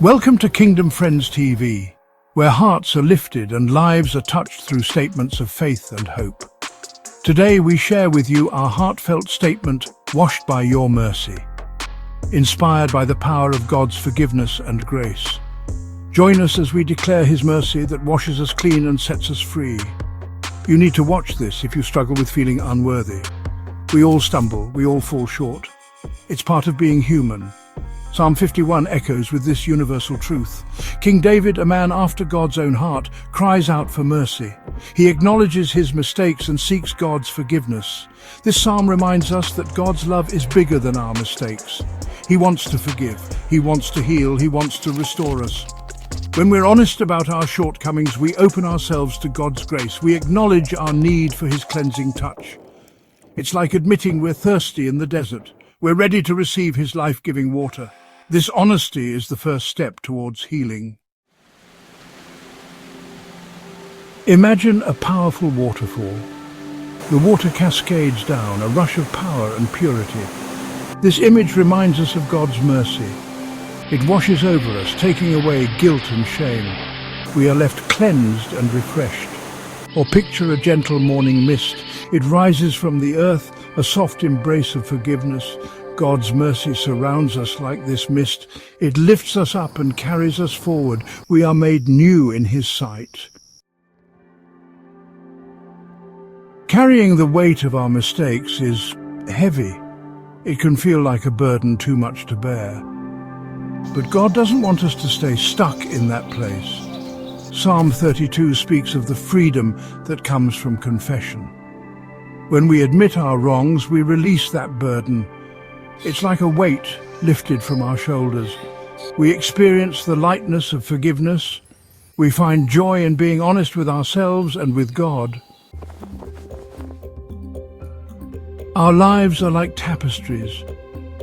Welcome to Kingdom Friends TV, where hearts are lifted and lives are touched through statements of faith and hope. Today we share with you our heartfelt statement, washed by your mercy, inspired by the power of God's forgiveness and grace. Join us as we declare His mercy that washes us clean and sets us free. You need to watch this if you struggle with feeling unworthy. We all stumble, we all fall short. It's part of being human. Psalm 51 echoes with this universal truth. King David, a man after God's own heart, cries out for mercy. He acknowledges his mistakes and seeks God's forgiveness. This psalm reminds us that God's love is bigger than our mistakes. He wants to forgive, He wants to heal, He wants to restore us. When we're honest about our shortcomings, we open ourselves to God's grace. We acknowledge our need for His cleansing touch. It's like admitting we're thirsty in the desert. We're ready to receive His life-giving water. This honesty is the first step towards healing. Imagine a powerful waterfall. The water cascades down, a rush of power and purity. This image reminds us of God's mercy. It washes over us, taking away guilt and shame. We are left cleansed and refreshed. Or picture a gentle morning mist. It rises from the earth, a soft embrace of forgiveness. God's mercy surrounds us like this mist. It lifts us up and carries us forward. We are made new in His sight. Carrying the weight of our mistakes is heavy. It can feel like a burden too much to bear. But God doesn't want us to stay stuck in that place. Psalm 32 speaks of the freedom that comes from confession. When we admit our wrongs, we release that burden. It's like a weight lifted from our shoulders. We experience the lightness of forgiveness. We find joy in being honest with ourselves and with God. Our lives are like tapestries.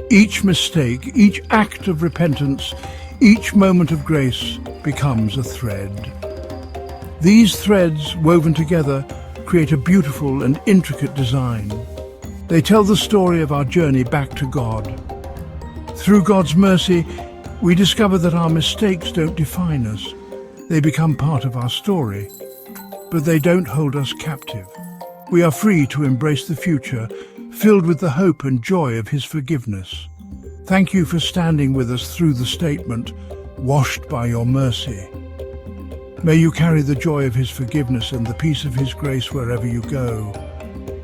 Each mistake, each act of repentance, each moment of grace becomes a thread. These threads, woven together, create a beautiful and intricate design. They tell the story of our journey back to God. Through God's mercy, we discover that our mistakes don't define us. They become part of our story, but they don't hold us captive. We are free to embrace the future, filled with the hope and joy of His forgiveness. Thank you for standing with us through the statement, washed by your mercy. May you carry the joy of His forgiveness and the peace of His grace wherever you go.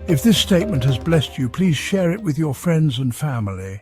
If this statement has blessed you, please share it with your friends and family.